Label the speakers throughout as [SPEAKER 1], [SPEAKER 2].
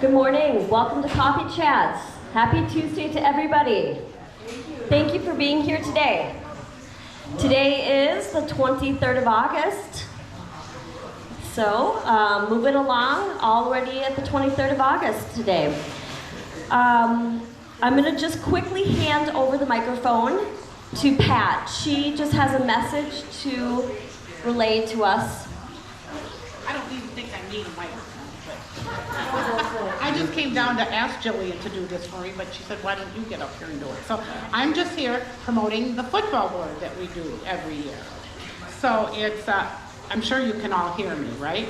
[SPEAKER 1] Good morning. Welcome to Coffee Chats. Happy Tuesday to everybody. Thank you for being here today. Today is the 23rd of August. So, moving along, already at the 23rd of August today. I'm going to just quickly hand over the microphone to Pat. She just has a message to relay to us.
[SPEAKER 2] I don't even think I need a microphone. I just came down to ask Jillian to do this for me, but she said, why don't you get up here and do it? So I'm just here promoting the football board that we do every year. So it's, I'm sure you can all hear me, right?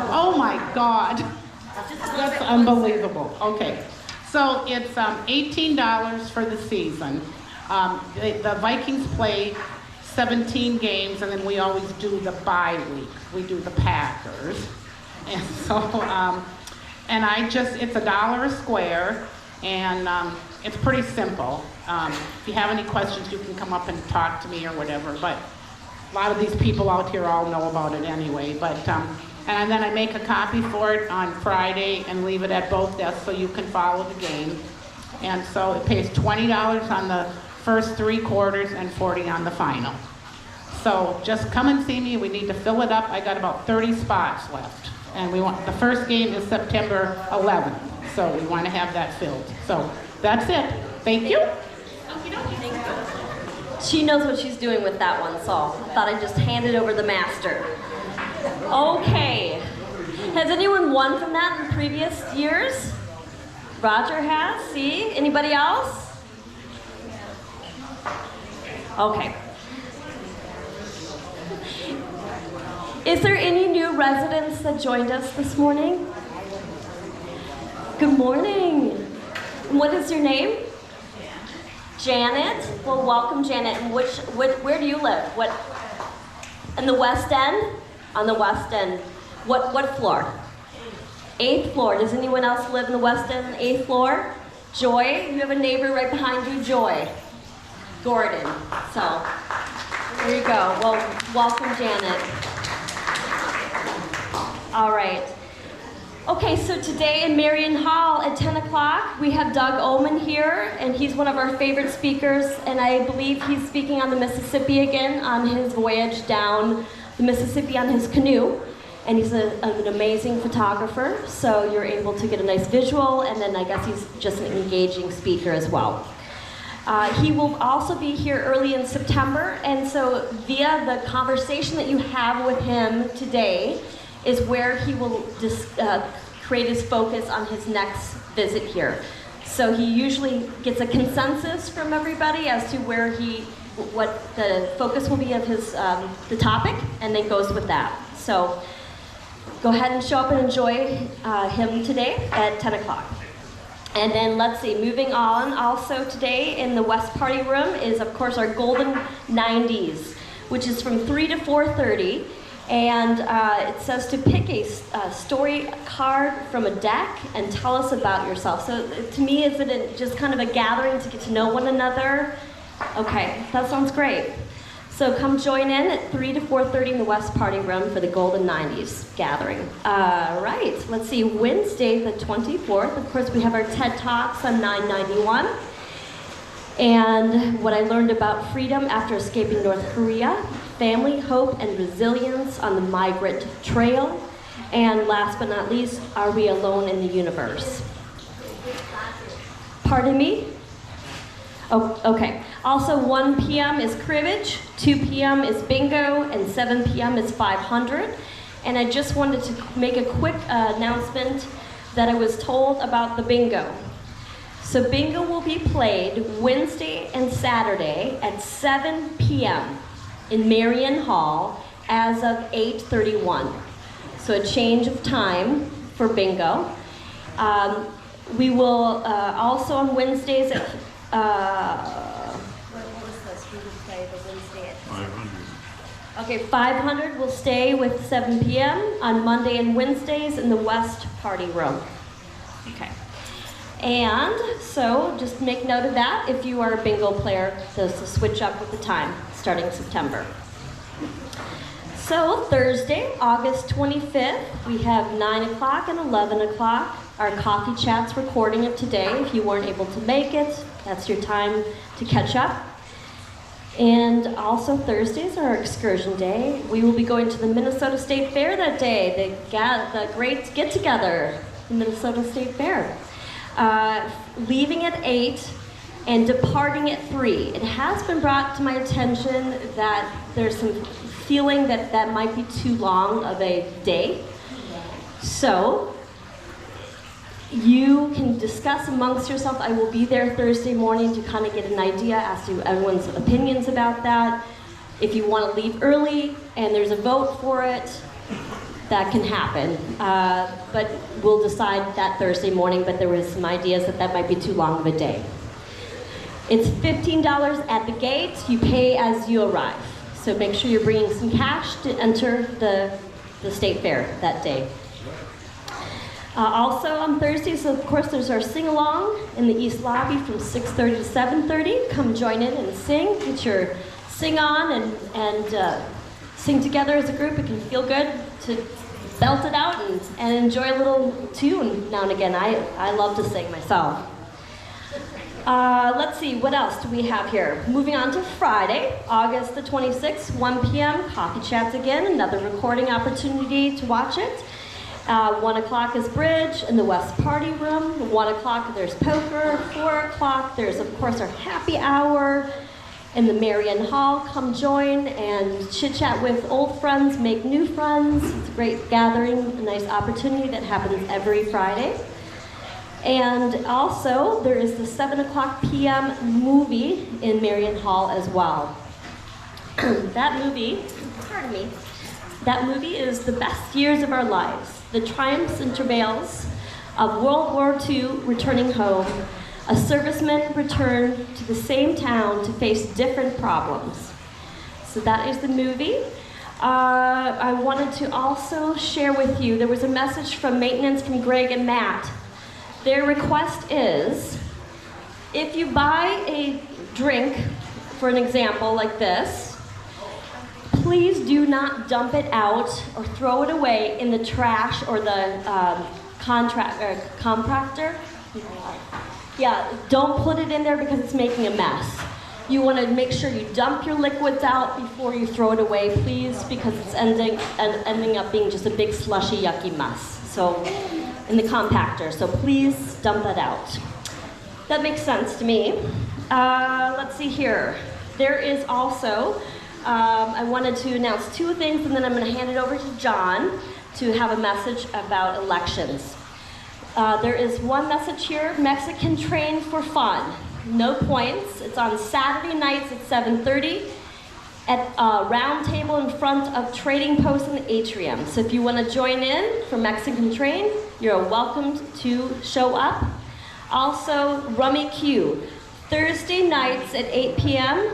[SPEAKER 2] Oh my God, that's unbelievable. Okay, so it's $18 for the season. The Vikings play 17 games, and then we always do the bye week. We do the Packers. And so, and it's $1 a square, and it's pretty simple. If you have any questions, you can come up and talk to me or whatever, but a lot of these people out here all know about it anyway. But and then I make a copy for it on Friday and leave it at both desks so you can follow the game. And so it pays $20 on the first 3 quarters and $40 on the final. So just come and see me. We need to fill it up. I got about 30 spots left. And the first game is September 11th. So we want to have that filled. So that's it. Thank you.
[SPEAKER 1] She knows what she's doing with that one, so I thought I'd just hand it over the master. Okay. Has anyone won from that in previous years? Roger has. See? Anybody else? Okay. Is there any new residents that joined us this morning? Good morning. And what is your name? Janet. Well, welcome, Janet. And where do you live? What? In the West End? On the West End. What floor? 8th floor. Does anyone else live in the West End, 8th floor? Joy. You have a neighbor right behind you, Joy. Gordon. So, there you go. Well, welcome, Janet. All right. Okay, so today in Marion Hall at 10 o'clock, we have Doug Ullman here, and he's one of our favorite speakers, and I believe he's speaking on the Mississippi again on his voyage down the Mississippi on his canoe, and he's an amazing photographer, so you're able to get a nice visual, and then I guess he's just an engaging speaker as well. He will also be here early in September, and so via the conversation that you have with him today is where he will create his focus on his next visit here. So he usually gets a consensus from everybody as to what the focus will be of his the topic, and then goes with that. So go ahead and show up and enjoy him today at 10 o'clock. And then let's see, moving on, also today in the West Party Room is, of course, our Golden 90s, which is from 3 to 4:30. And it says to pick a story card from a deck and tell us about yourself. So to me, is it just kind of a gathering to get to know one another? Okay, that sounds great. So come join in at 3 to 4:30 in the West Party Room for the Golden 90s gathering. Right, let's see, Wednesday the 24th, of course we have our TED Talks on 991. And what I learned about freedom after escaping North Korea, family, hope, and resilience on the migrant trail, and last but not least, are we alone in the universe? Pardon me? Oh, okay. Also, 1 p.m. is cribbage, 2 p.m. is bingo, and 7 p.m. is 500. And I just wanted to make a quick announcement that I was told about the bingo. So bingo will be played Wednesday and Saturday at 7 p.m. in Marion Hall as of 8:31. So a change of time for bingo. We will also on Wednesdays at, what was this? We will play the Wednesday at 500. Okay, 500 will stay with 7 p.m. on Monday and Wednesdays in the West Party Room. Okay. And so just make note of that if you are a bingo player, to switch up with the time starting September. So Thursday, August 25th, we have 9 o'clock and 11 o'clock. our Coffee Chats recording of today. If you weren't able to make it, that's your time to catch up. And also Thursdays are our excursion day. We will be going to the Minnesota State Fair that day, the great get-together, the Minnesota State Fair. Leaving at 8 and departing at 3. It has been brought to my attention that there's some feeling that that might be too long of a day. So you can discuss amongst yourself. I will be there Thursday morning to kind of get an idea as to everyone's opinions about that. If you want to leave early and there's a vote for it, that can happen. But we'll decide that Thursday morning, but there was some ideas that that might be too long of a day. It's $15 at the gate. You pay as you arrive. So make sure you're bringing some cash to enter the state fair that day. Also on Thursdays, of course, there's our sing-along in the East Lobby from 6:30 to 7:30. Come join in and sing. Get your sing on and sing together as a group. It can feel good to belt it out and enjoy a little tune now and again. I love to sing myself. Let's see, what else do we have here? Moving on to Friday, August the 26th, 1 p.m., Coffee Chats again, another recording opportunity to watch it. 1 o'clock is bridge in the West Party Room. 1 o'clock there's poker. 4 o'clock there's, of course, our happy hour in the Marion Hall. Come join and chit-chat with old friends, make new friends. It's a great gathering, a nice opportunity that happens every Friday. And also, there is the 7 o'clock p.m. movie in Marion Hall as well. That movie is The Best Years of Our Lives, the triumphs and travails of World War II returning home. A serviceman returned to the same town to face different problems. So that is the movie. I wanted to also share with you, there was a message from maintenance from Greg and Matt. Their request is, if you buy a drink, for an example like this, please do not dump it out or throw it away in the trash or the compactor. Yeah, don't put it in there because it's making a mess. You want to make sure you dump your liquids out before you throw it away, please, because it's ending up being just a big slushy, yucky mess. So, in the compactor, so please dump that out. That makes sense to me. Let's see here. There is also, I wanted to announce two things, and then I'm going to hand it over to John to have a message about elections. There is one message here, Mexican Train for Fun. No points. It's on Saturday nights at 7:30 at a round table in front of Trading Post in the atrium. So if you want to join in for Mexican Train, you're welcome to show up. Also, Rummy Q. Thursday nights at 8 p.m.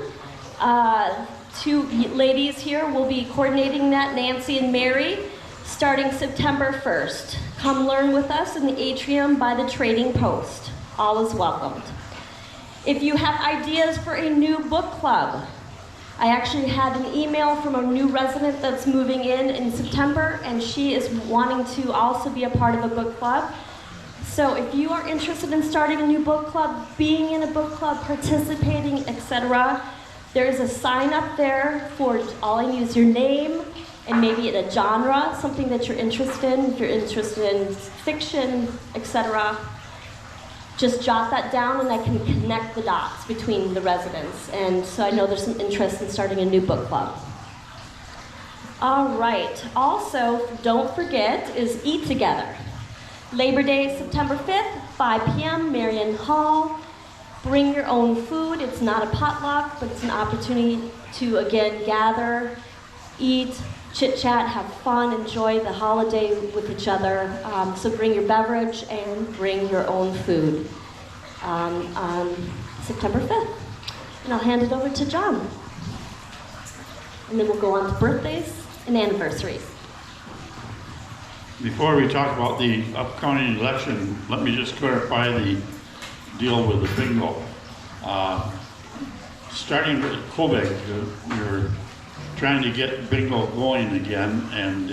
[SPEAKER 1] Two ladies here will be coordinating that, Nancy and Mary, starting September 1st. Come learn with us in the atrium by the Trading Post. All is welcomed. If you have ideas for a new book club, I actually had an email from a new resident that's moving in September, and she is wanting to also be a part of a book club. So if you are interested in starting a new book club, being in a book club, participating, etc., there is a sign up there for all you need is your name and maybe a genre, something that you're interested in. If you're interested in fiction, etc., just jot that down and I can connect the dots between the residents. And so I know there's some interest in starting a new book club. All right, also, don't forget is Eat Together. Labor Day, September 5th, 5 p.m., Marion Hall. Bring your own food. It's not a potluck, but it's an opportunity to, again, gather, eat, chit-chat, have fun, enjoy the holiday with each other. So bring your beverage and bring your own food on September 5th. And I'll hand it over to John. And then we'll go on to birthdays and anniversaries.
[SPEAKER 3] Before we talk about the upcoming election, let me just clarify the deal with the bingo. Starting with Quebec, you're trying to get bingo going again, and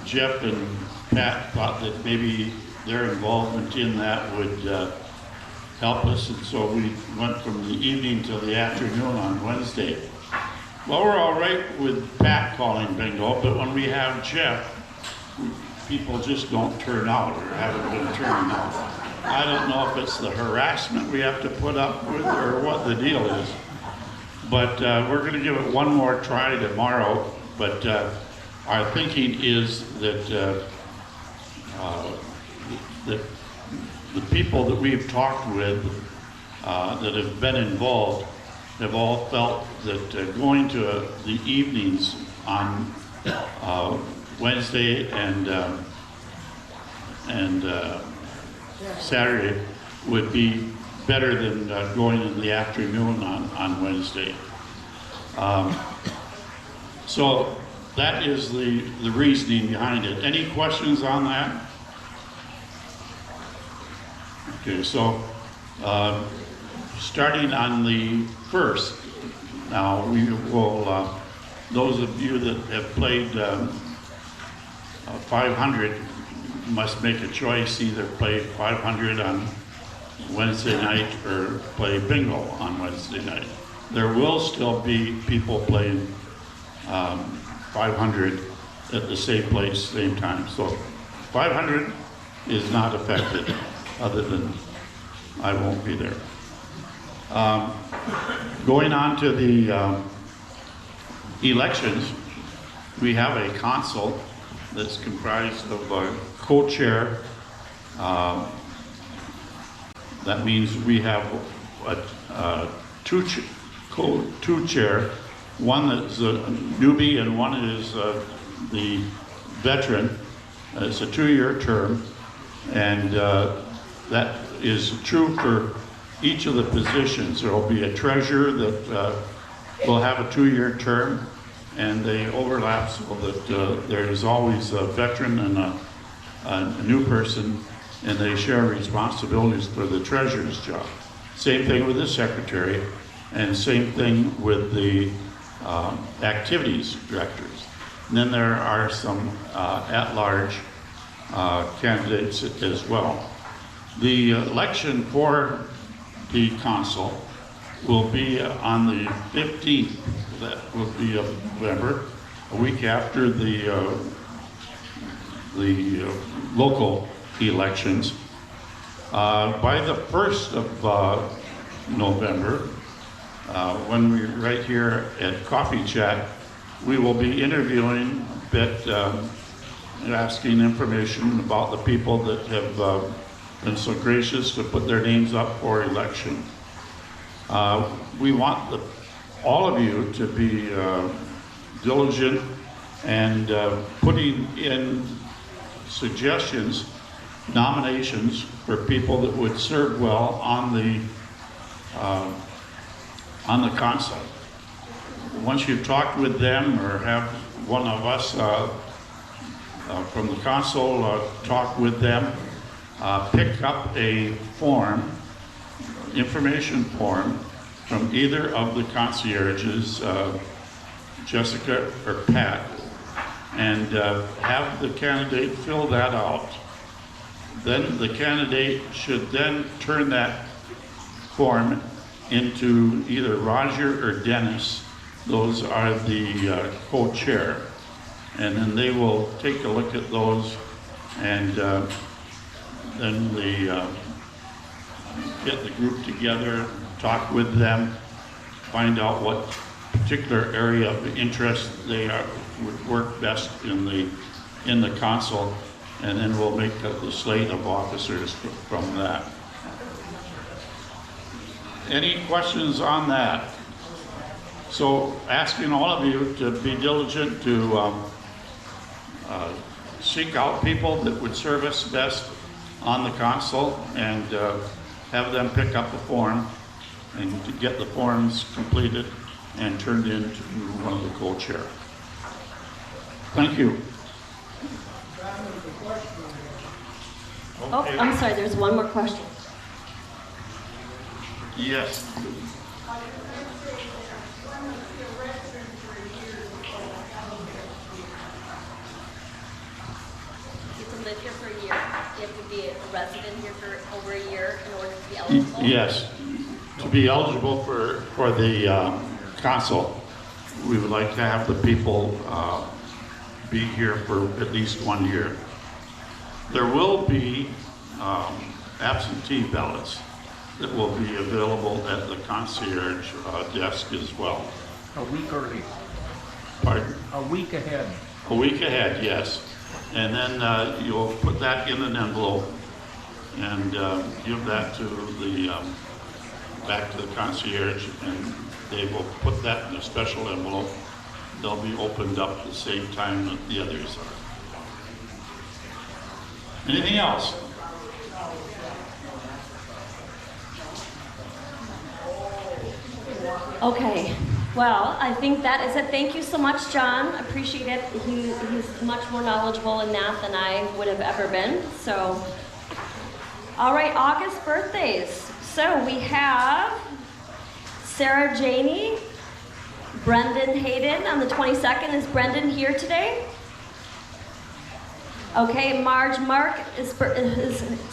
[SPEAKER 3] Jeff and Pat thought that maybe their involvement in that would help us, and so we went from the evening till the afternoon on Wednesday. Well, we're all right with Pat calling bingo, but when we have Jeff, people just don't turn out or haven't been turning out. I don't know if it's the harassment we have to put up with or what the deal is, but we're going to give it one more try tomorrow. But our thinking is that that the people that we've talked with that have been involved have all felt that going to the evenings on Wednesday and Saturday would be better than going in the afternoon on Wednesday. So that is the reasoning behind it. Any questions on that? Okay, so starting on the 1st, now we will, those of you that have played 500 must make a choice, either play 500 on Wednesday night or play bingo on Wednesday night. There will still be people playing 500 at the same place, same time. So 500 is not affected, other than I won't be there. Going on to the elections, we have a council that's comprised of a co-chair. That means we have two chair. One that's a newbie and one is the veteran. It's a 2-year term, and that is true for each of the positions. There will be a treasurer that will have a 2-year term, and they overlap so that there is always a veteran and a new person, and they share responsibilities for the treasurer's job. Same thing with the secretary, and same thing with the activities directors. And then there are some at-large candidates as well. The election for the council will be on the 15th. That will be of November, a week after the local elections. By the 1st of November, when we're right here at Coffee Chat, we will be interviewing a bit, asking information about the people that have been so gracious to put their names up for election. We want all of you to be diligent and putting in suggestions, nominations for people that would serve well on the council. Once you've talked with them, or have one of us from the council talk with them, pick up a form, information form, from either of the concierges, Jessica or Pat, and have the candidate fill that out. Then the candidate should then turn that form into either Roger or Dennis. Those are the co-chair. And then they will take a look at those, and then they get the group together, talk with them, find out what particular area of interest they would work best in the council, and then we'll make the slate of officers from that. Any questions on that? So asking all of you to be diligent to seek out people that would serve us best on the council, and have them pick up the form and to get the forms completed and turned in to one of the co-chair. Thank you.
[SPEAKER 1] Oh, I'm sorry, there's one more question.
[SPEAKER 3] Yes.
[SPEAKER 1] It's a live here for a year? You have to be a resident here for over a year in order to be eligible?
[SPEAKER 3] Yes. To be eligible for the council, we would like to have the people be here for at least 1 year. There will be absentee ballots that will be available at the concierge desk as well.
[SPEAKER 4] A week early,
[SPEAKER 3] Pardon?
[SPEAKER 4] a week ahead.
[SPEAKER 3] A week ahead, yes. And then you'll put that in an envelope and give that to the, back to the concierge, and they will put that in a special envelope. They'll be opened up at the same time that the others are. Anything else?
[SPEAKER 1] Okay, well, I think that is it. Thank you so much, John. Appreciate it. He's much more knowledgeable in that than I would have ever been. So, all right, August birthdays. So we have Sarah Janey, Brendan Hayden on the 22nd. Is Brendan here today? Okay, Marge Mark it's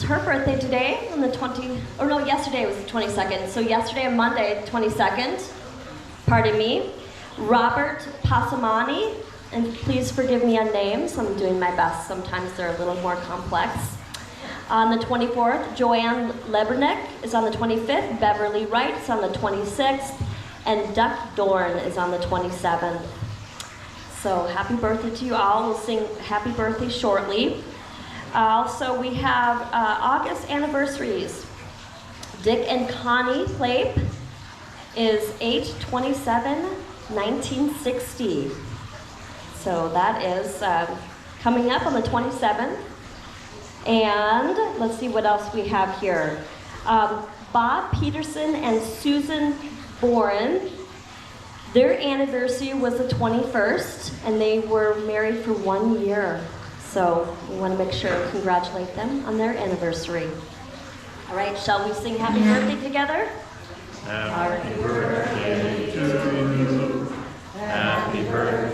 [SPEAKER 1] her birthday today on the yesterday was the 22nd. So yesterday on Monday, 22nd. Pardon me. Robert Passamani, and please forgive me on names. I'm doing my best. Sometimes they're a little more complex. On the 24th, Joanne Lebernick is on the 25th. Beverly Wright is on the 26th. And Duck Dorn is on the 27th. So happy birthday to you all. We'll sing happy birthday shortly. Also, we have August anniversaries. Dick and Connie Plape is 8/27/1960. So that is coming up on the 27th. And let's see what else we have here. Bob Peterson and Susan Boren. Their anniversary was the 21st, and they were married for 1 year. So we want to make sure to congratulate them on their anniversary. All right, shall we sing happy birthday together?
[SPEAKER 3] Happy birthday to you. Happy birthday.